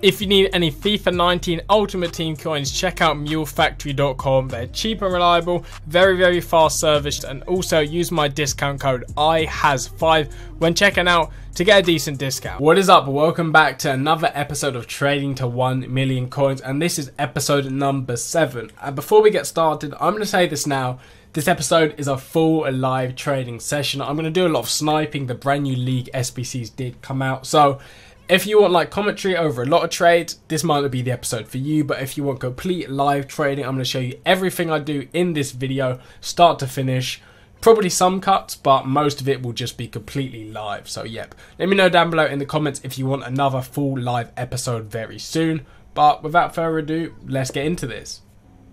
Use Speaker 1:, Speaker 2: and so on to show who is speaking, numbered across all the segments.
Speaker 1: If you need any FIFA 19 Ultimate Team coins, check out mulefactory.com. They're cheap and reliable, very fast serviced, and also use my discount code iHaz5 when checking out to get a decent discount. What is up? Welcome back to another episode of Trading to 1 Million Coins, and this is episode number 7. And before we get started, I'm going to say this now. This episode is a full live trading session. I'm going to do a lot of sniping. The brand new league SBCs did come out, so if you want like commentary over a lot of trades, this might not be the episode for you. But if you want complete live trading, I'm going to show you everything I do in this video, start to finish. Probably some cuts, but most of it will just be completely live. So yep, let me know down below in the comments if you want another full live episode very soon. But without further ado, let's get into this.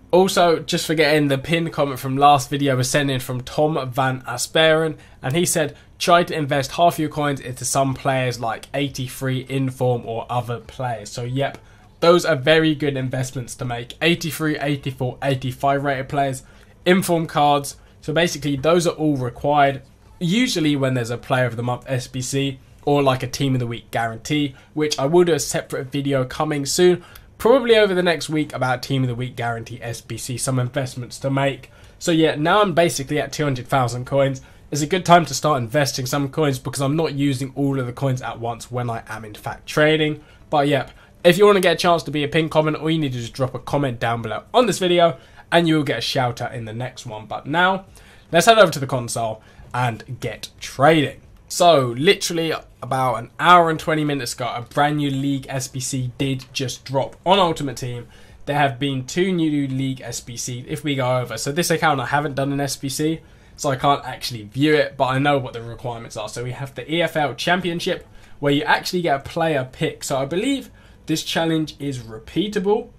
Speaker 1: Also, just forgetting, the pinned comment from last video was sent in from Tom Van Asperen, and he said, try to invest half your coins into some players like 83, Inform or other players. So yep, those are very good investments to make. 83, 84, 85 rated players, Inform cards. So basically those are all required, usually when there's a player of the month SBC or like a team of the week guarantee, which I will do a separate video coming soon. Probably over the next week about Team of the Week Guarantee SBC, some investments to make. So yeah, now I'm basically at 200,000 coins. It's a good time to start investing some coins because I'm not using all of the coins at once when I am in fact trading. But yeah, if you want to get a chance to be a pinned comment, all you need to just drop a comment down below on this video and you will get a shout out in the next one. But now, let's head over to the console and get trading. So, literally about an hour and 20 minutes ago, a brand new League SBC did just drop on Ultimate Team. There have been 2 new League SBCs if we go over. So this account, I haven't done an SBC, so I can't actually view it, but I know what the requirements are. So we have the EFL Championship, where you actually get a player pick. So I believe this challenge is repeatable.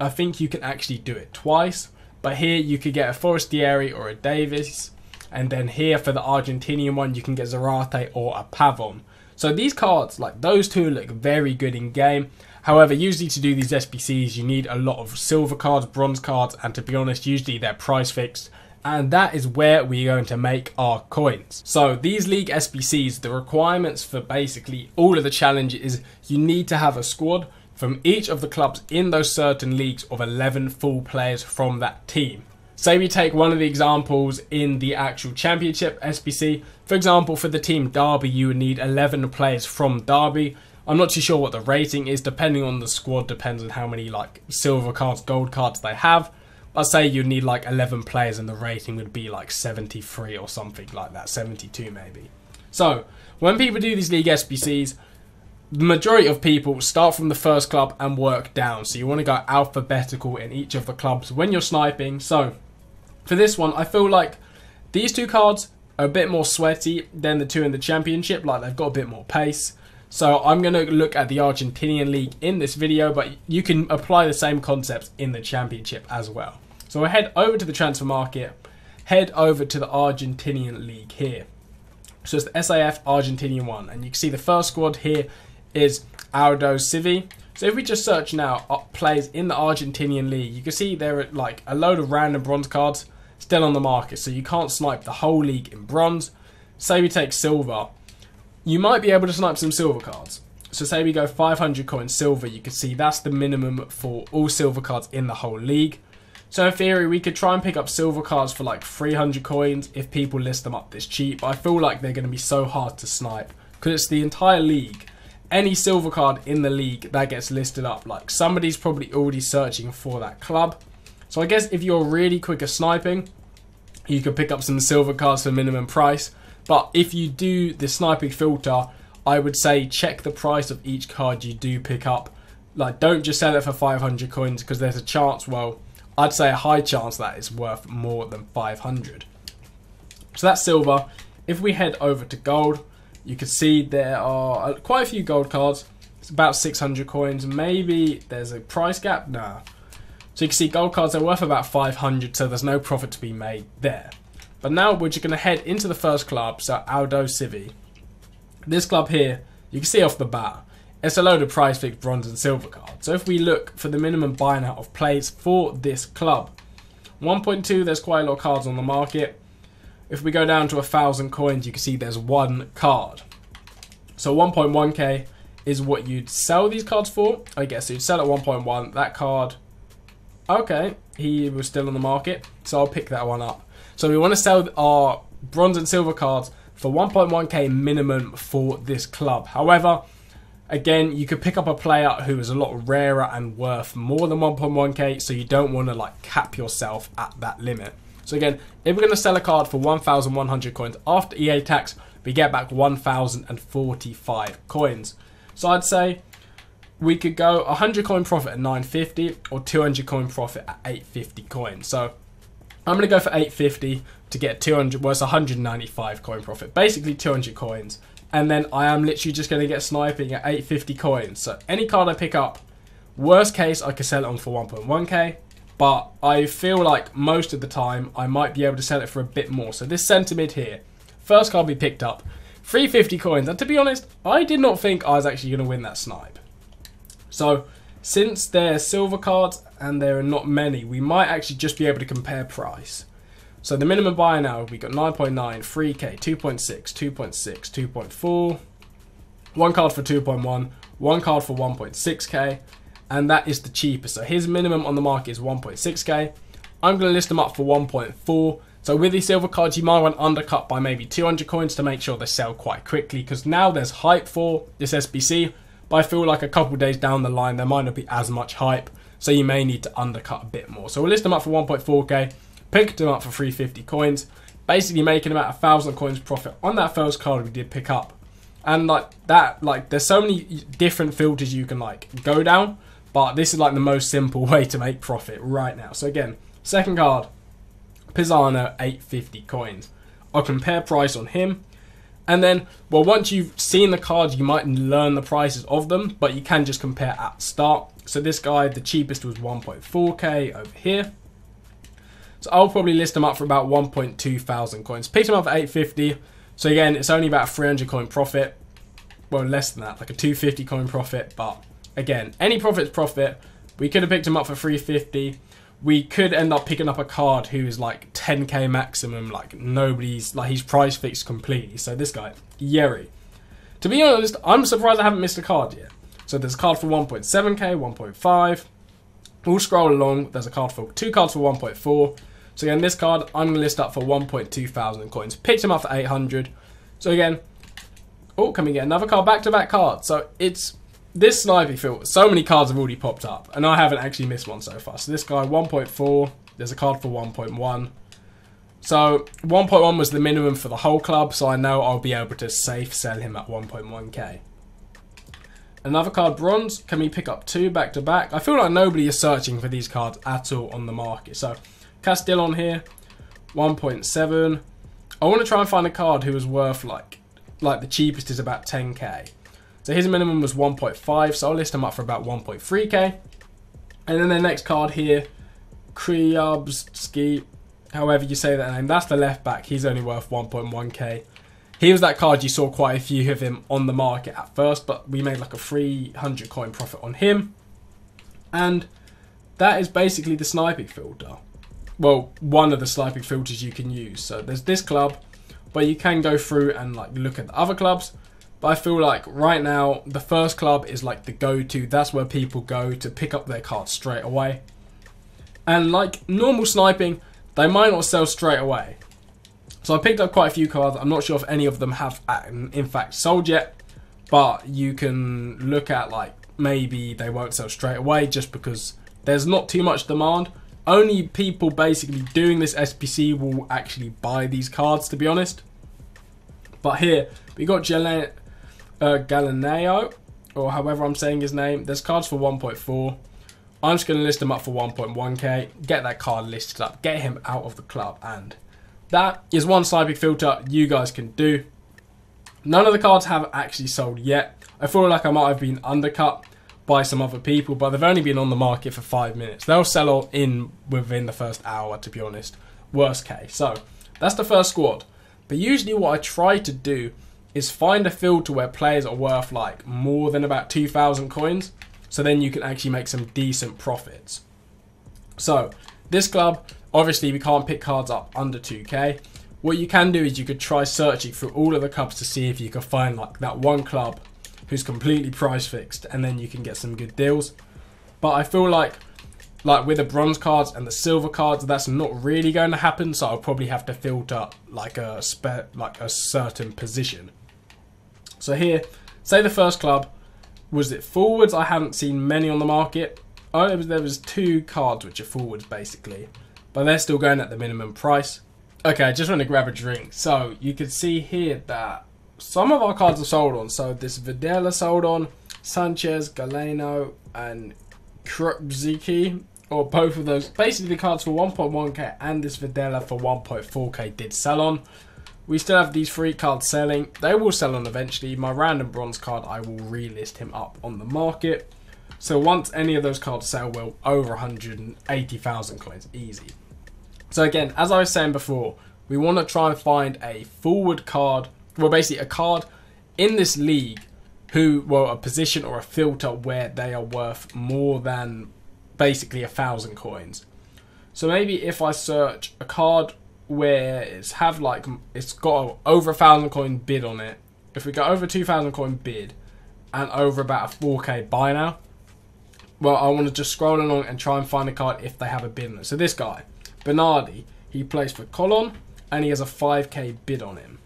Speaker 1: I think you can actually do it twice. But here you could get a Forestieri or a Davis. And then here for the Argentinian one, you can get Zarate or a Pavon. So these cards, like those two, look very good in game. However, usually to do these SBCs, you need a lot of silver cards, bronze cards, and to be honest, usually they're price fixed. And that is where we're going to make our coins. So these league SBCs, the requirements for basically all of the challenges is you need to have a squad from each of the clubs in those certain leagues of 11 full players from that team. Say we take one of the examples in the actual championship SBC. For example, for the team Derby, you would need 11 players from Derby. I'm not too sure what the rating is, depending on the squad, depends on how many like silver cards, gold cards they have. But say you need like 11 players and the rating would be like 73 or something like that, 72 maybe. So when people do these league SBCs, the majority of people start from the first club and work down. So you want to go alphabetical in each of the clubs when you're sniping. So for this one, I feel like these 2 cards are a bit more sweaty than the 2 in the championship. Like they've got a bit more pace. So I'm going to look at the Argentinian league in this video, but you can apply the same concepts in the championship as well. So we'll head over to the transfer market, head over to the Argentinian league here. So it's the SAF Argentinian one, and you can see the first squad here is Aldo Civi. So if we just search now players in the Argentinian league, you can see there are like a load of random bronze cards still on the market. So you can't snipe the whole league in bronze. Say we take silver, you might be able to snipe some silver cards. So say we go 500 coins silver, you can see that's the minimum for all silver cards in the whole league. So in theory, we could try and pick up silver cards for like 300 coins if people list them up this cheap. But I feel like they're going to be so hard to snipe because it's the entire league. Any silver card in the league that gets listed up, like somebody's probably already searching for that club. So I guess if you're really quick at sniping, you could pick up some silver cards for minimum price. But if you do the sniping filter, I would say check the price of each card you do pick up. Like don't just sell it for 500 coins because there's a chance, well, I'd say a high chance that it's worth more than 500. So that's silver. If we head over to gold, you can see there are quite a few gold cards. It's about 600 coins. Maybe there's a price gap. Nah. So you can see gold cards are worth about 500, so there's no profit to be made there. But now we're just going to head into the first club, so Aldo Civi. This club here, you can see off the bat, it's a load of price fixed bronze and silver cards. So if we look for the minimum buying out of plays for this club, 1.2, there's quite a lot of cards on the market. If we go down to 1,000 coins, you can see there's 1 card. So 1.1k is what you'd sell these cards for. I guess so you'd sell at 1.1. That card, okay, he was still on the market, so I'll pick that one up. So we want to sell our bronze and silver cards for 1.1k minimum for this club. However, again, you could pick up a player who is a lot rarer and worth more than 1.1k, so you don't want to like cap yourself at that limit. So again, if we're going to sell a card for 1,100 coins after EA tax, we get back 1,045 coins. So I'd say we could go 100 coin profit at 950 or 200 coin profit at 850 coins. So I'm going to go for 850 to get 200, well, it's 195 coin profit, basically 200 coins. And then I am literally just going to get sniping at 850 coins. So any card I pick up, worst case, I could sell it on for 1.1k. But I feel like most of the time, I might be able to sell it for a bit more. So this centre mid here, first card we picked up, 350 coins. And to be honest, I did not think I was actually going to win that snipe. So since they're silver cards and there are not many, we might actually just be able to compare price. So the minimum buy now, we got 9.9, 3k, 2.6, 2.6, 2.4, one card for 2.1, one card for 1.6k, and that is the cheapest. So his minimum on the market is 1.6k. I'm going to list them up for 1.4. So with these silver cards, you might want to undercut by maybe 200 coins to make sure they sell quite quickly, because now there's hype for this SBC, but I feel like a couple days down the line, there might not be as much hype, so you may need to undercut a bit more. So we'll list them up for 1.4k. Picked them up for 350 coins, basically making about 1,000 coins profit on that first card we did pick up. And like that, like there's so many different filters you can like go down, but this is like the most simple way to make profit right now. So again, second card, Pisano, 850 coins. I'll compare price on him, and then, well, once you've seen the cards, you might learn the prices of them, but you can just compare at start. So this guy, the cheapest was 1.4k over here. So I'll probably list them up for about 1.2 thousand coins. Picked them up at 850. So again, it's only about a 300 coin profit. Well, less than that, like a 250 coin profit. But again, any profit's profit. We could have picked him up for 350. We could end up picking up a card who is like 10k maximum. Like nobody's, like he's price fixed completely. So this guy, Yeri. To be honest, I'm surprised I haven't missed a card yet. So there's a card for 1.7k, 1.5. We'll scroll along. There's a card for two cards for 1.4. So again, this card, I'm going to list up for 1.2 thousand coins. Picked him up for 800. So again, oh, can we get another card? Back-to-back card. So it's this sniping field. So many cards have already popped up, and I haven't actually missed one so far. So this guy, 1.4. There's a card for 1.1. So 1.1 was the minimum for the whole club, so I know I'll be able to safe sell him at 1.1k. Another card, bronze. Can we pick up two back-to-back? I feel like nobody is searching for these cards at all on the market. So Castile on here, 1.7. I want to try and find a card who is worth like the cheapest is about 10k. So his minimum was 1.5, so I'll list him up for about 1.3k. And then the next card here, Kryubski, however you say that name, that's the left back. He's only worth 1.1k. He was that card you saw quite a few of him on the market at first, but we made like a 300 coin profit on him. And that is basically the sniping filter. Well, one of the sniping filters you can use. So there's this club, but you can go through and like look at the other clubs. But I feel like right now, the first club is like the go-to. That's where people go to pick up their cards straight away. And like normal sniping, they might not sell straight away. So I picked up quite a few cards. I'm not sure if any of them have in fact sold yet. But you can look at like maybe they won't sell straight away just because there's not too much demand. Only people basically doing this SBC will actually buy these cards, to be honest. But here, we got Galaneo, or however I'm saying his name. There's cards for 1.4. I'm just going to list him up for 1.1k. Get that card listed up. Get him out of the club. And that is one sniping filter you guys can do. None of the cards have actually sold yet. I feel like I might have been undercut by some other people, but they've only been on the market for 5 minutes. They'll sell all in within the first hour, to be honest. Worst case. So that's the first squad. But usually what I try to do is find a filter where players are worth like more than about 2,000 coins. So then you can actually make some decent profits. So this club, obviously we can't pick cards up under 2k. What you can do is you could try searching through all of the clubs to see if you can find like that one club who's completely price fixed, and then you can get some good deals. But I feel like with the bronze cards and the silver cards, that's not really going to happen. So I'll probably have to filter like a certain position. So here, say the first club was it forwards. I haven't seen many on the market. Oh, there was 2 cards which are forwards basically, but they're still going at the minimum price. Okay, I just want to grab a drink. So you can see here that some of our cards are sold on. So this Videla sold on, Sanchez, Galeno, and Krupziki, or both of those. Basically the cards for 1.1k and this Videla for 1.4k did sell on. We still have these 3 cards selling. They will sell on eventually. My random bronze card, I will relist him up on the market. So once any of those cards sell, well, over 180,000 coins, easy. So again, as I was saying before, we want to try and find a forward card, well basically a card in this league who, well, a position or a filter where they are worth more than basically 1,000 coins. So maybe if I search a card where it's got over 1,000 coin bid on it, if we go over 2,000 coin bid and over about a 4k buy now, well, I want to just scroll along and try and find a card if they have a bid on it. So this guy, Bernardi, he plays for Colon and he has a 5k bid on him.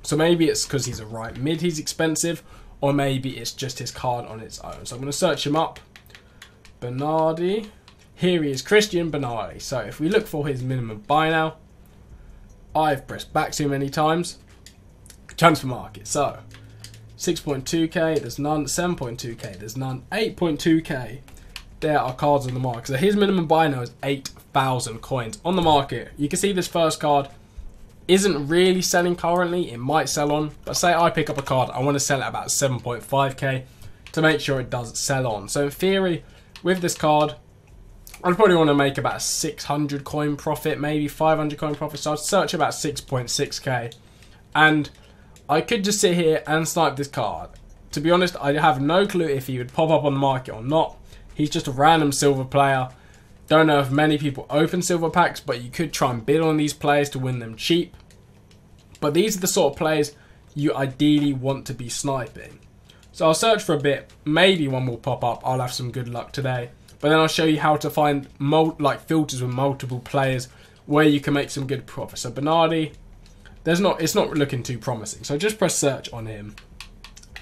Speaker 1: So maybe it's because he's a right mid, he's expensive, or maybe it's just his card on its own. So I'm going to search him up. Bernardi. Here he is, Christian Bernardi. So if we look for his minimum buy now, I've pressed back too many times. Transfer market. So 6.2k, there's none. 7.2k, there's none. 8.2k, there are cards on the market. So his minimum buy now is 8,000 coins on the market. You can see this first card isn't really selling currently. It might sell on, but say I pick up a card, I want to sell it about 7.5k to make sure it does sell on. So in theory, with this card, I'd probably want to make about a 600 coin profit, maybe 500 coin profit. So I'd search about 6.6k, and I could just sit here and snipe this card. To be honest, I have no clue if he would pop up on the market or not. He's just a random silver player. Don't know if many people open silver packs, but you could try and bid on these players to win them cheap. But these are the sort of players you ideally want to be sniping. So I'll search for a bit. Maybe one will pop up. I'll have some good luck today. But then I'll show you how to find filters with multiple players where you can make some good profit. So Bernardi, it's not looking too promising. So just press search on him.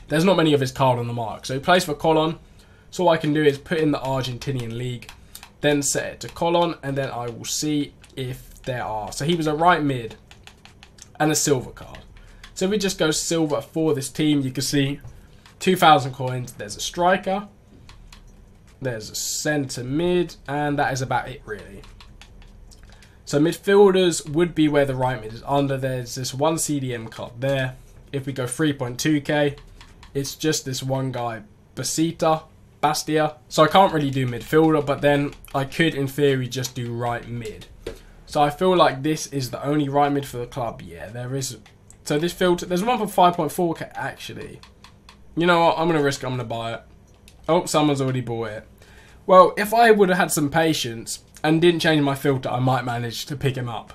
Speaker 1: There's not many of his cards on the mark. So he plays for Colon. So what I can do is put in the Argentinian league, then set it to Colon, and then I will see if there are. So he was a right mid and a silver card. So if we just go silver for this team, you can see 2,000 coins. There's a striker, there's a centre mid, and that is about it really. So midfielders would be where the right mid is under. There's this one CDM card there. If we go 3.2k, it's just this one guy, Bastia. So I can't really do midfielder, but then I could in theory just do right mid. So I feel like this is the only right mid for the club. Yeah, there is. So this filter, there's one for 5.4k actually. You know what, I'm going to risk it, I'm going to buy it. Oh, someone's already bought it. Well, if I would have had some patience and didn't change my filter, I might manage to pick him up.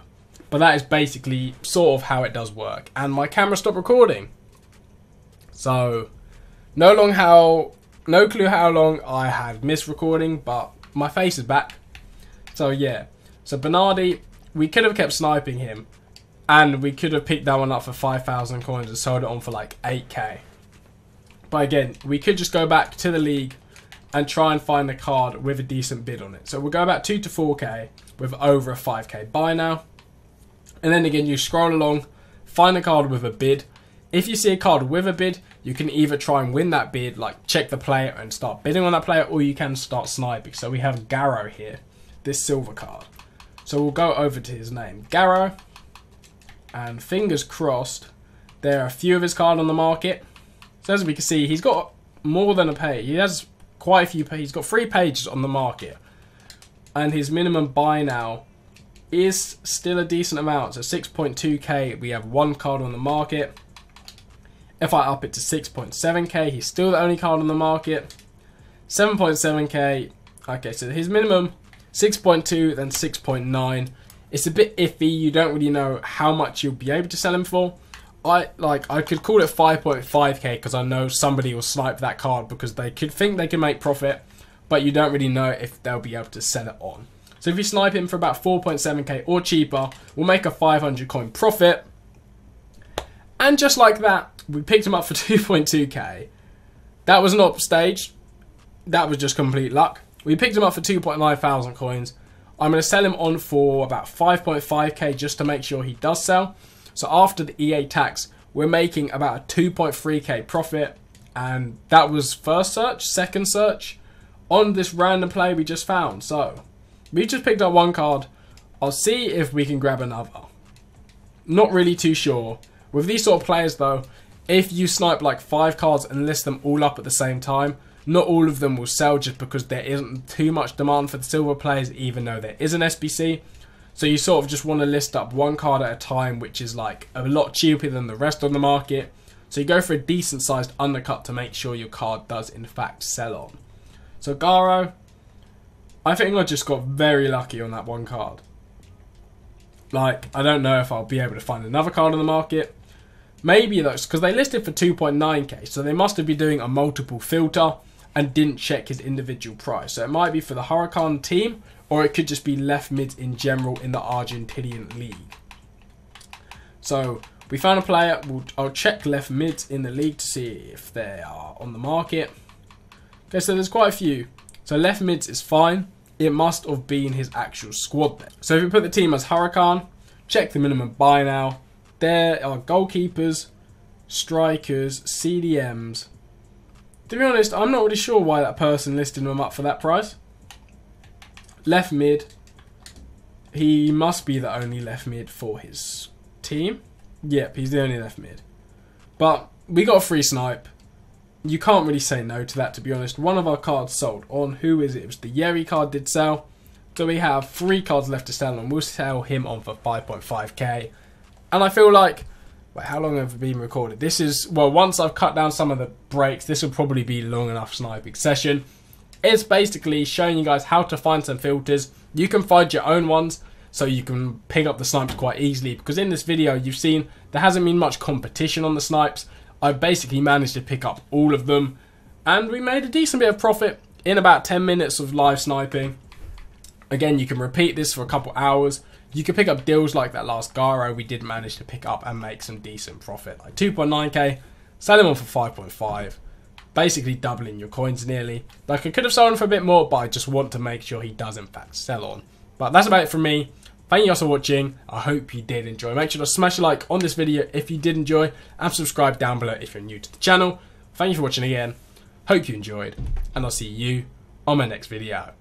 Speaker 1: But that is basically sort of how it does work. And my camera stopped recording. So, no clue how long I have missed recording, but my face is back. So yeah. So Bernardi, we could have kept sniping him, and we could have picked that one up for 5,000 coins and sold it on for like 8k. But again, we could just go back to the league and try and find a card with a decent bid on it. So we'll go about 2 to 4k with over a 5k buy now. And then again, you scroll along, find a card with a bid. If you see a card with a bid, you can either try and win that bid, like check the player and start bidding on that player, or you can start sniping. So we have Garrow here, this silver card. So we'll go over to his name, Garrow, and fingers crossed, there are a few of his cards on the market. So as we can see, he's got more than a page. He has quite a few pages. He's got 3 pages on the market, and his minimum buy now is still a decent amount. So 6.2k, we have 1 card on the market. If I up it to 6.7k, he's still the only card on the market. 7.7k, okay, so his minimum 6.2, then 6.9. It's a bit iffy. You don't really know how much you'll be able to sell him for. I could call it 5.5k because I know somebody will snipe that card because they could think they can make profit, but you don't really know if they'll be able to sell it on. So if you snipe him for about 4.7k or cheaper, we'll make a 500 coin profit. And just like that, we picked him up for 2.2k. That was not staged. That was just complete luck. We picked him up for 2.9 thousand coins. I'm going to sell him on for about 5.5k just to make sure he does sell. So after the EA tax, we're making about a 2.3k profit. And that was first search, second search on this random play we just found. So we just picked up one card. I'll see if we can grab another. Not really too sure. With these sort of players though, if you snipe like 5 cards and list them all up at the same time, not all of them will sell just because there isn't too much demand for the silver players, even though there is an SBC. So you sort of just want to list up one card at a time, which is like a lot cheaper than the rest of the market. So you go for a decent sized undercut to make sure your card does in fact sell on. So Garo, I think I just got very lucky on that one card. Like, I don't know if I'll be able to find another card on the market. Maybe that's because they listed for 2.9k, so they must have been doing a multiple filter and didn't check his individual price. So it might be for the Huracan team, or it could just be left mids in general in the Argentinian league. So we found a player. I'll check left mids in the league to see if they are on the market. Okay, so there's quite a few. So left mids is fine. It must have been his actual squad there. So if we put the team as Huracan, check the minimum buy now. There are goalkeepers, strikers, CDMs. To be honest, I'm not really sure why that person listed them up for that price. Left mid. He must be the only left mid for his team. Yep, he's the only left mid. But we got a free snipe. You can't really say no to that, to be honest. One of our cards sold on. Who is it? It was the Yeri card did sell. So we have 3 cards left to sell on. We'll sell him on for 5.5k. And I feel like, wait, how long have we been recorded? This is, well, once I've cut down some of the breaks, this will probably be long enough sniping session. It's basically showing you guys how to find some filters. You can find your own ones, so you can pick up the snipes quite easily. Because in this video, you've seen there hasn't been much competition on the snipes. I've basically managed to pick up all of them. And we made a decent bit of profit in about 10 minutes of live sniping. Again, you can repeat this for a couple hours. You can pick up deals like that last Garo we did manage to pick up and make some decent profit. Like 2.9k, sell him on for 5.5. Basically doubling your coins nearly. Like I could have sold him for a bit more, but I just want to make sure he does in fact sell on. But that's about it from me. Thank you guys for watching. I hope you did enjoy. Make sure to smash a like on this video if you did enjoy. And subscribe down below if you're new to the channel. Thank you for watching again. Hope you enjoyed. And I'll see you on my next video.